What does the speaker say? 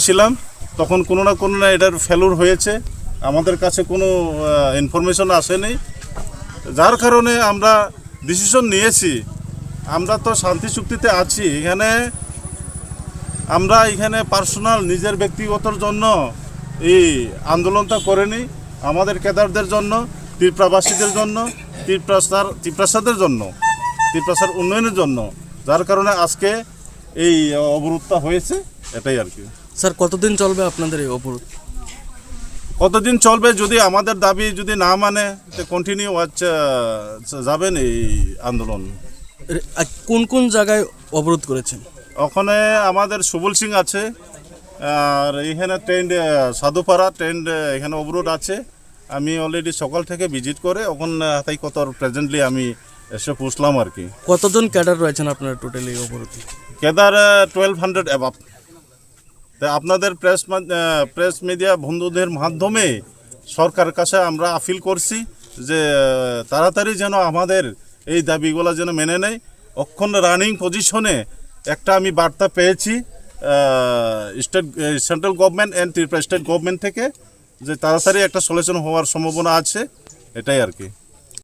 ছিলাম তখন কোনো না এটার ফেলুর হয়েছে, আমাদের কাছে কোনো ইনফরমেশন আসেনি, যার কারণে আমরা ডিসিশন নিয়েছি। আমরা তো শান্তি চুক্তিতে আছি, আমরা এখানে পার্সোনাল নিজের ব্যক্তিগতর জন্য এই আন্দোলনটা করিনি, আমাদের কেদারদের জন্য, ত্রিপ্রাবাসীদের জন্য, ত্রিপ্রাসাদের জন্য, ত্রিপ্রাসার উন্নয়নের জন্য, যার কারণে আজকে এই অবরোধটা হয়েছে, এটাই আর কি। স্যার কতদিন চলবে আপনাদের এই অবরোধ? কতদিন চলবে, যদি আমাদের দাবি যদি না মানে কন্টিনিউ যাবেন এই আন্দোলন। কোন কোন জায়গায় অবরোধ করেছেন? ওখানে আমাদের সুবল সিং আছে, আর এখানে ট্রেন সাধুপাড়া ট্রেন এখানে অবরোধ আছে। আমি অলরেডি সকাল থেকে ভিজিট করে ওখানে তাই কত প্রেজেন্টলি আমি এসে পৌঁছলাম আর কি। কতজন ক্যাডার রয়েছেন আপনারা টোটালি এই অবরোধে? কেদার 1200 অ্যাবাভ। তাই আপনাদের প্রেস মিডিয়া বন্ধুদের মাধ্যমে সরকারের কাছে আমরা আপিল করছি যে তাড়াতাড়ি যেন আমাদের এই দাবিগুলো যেন মেনে নেয়। অক্ষণ রানিং পজিশনে একটা আমি বার্তা পেয়েছি central government and Tripura state government থেকে, যে তাড়াতাড়ি একটা সলিউশন হওয়ার সম্ভাবনা আছে, এটাই আর কি।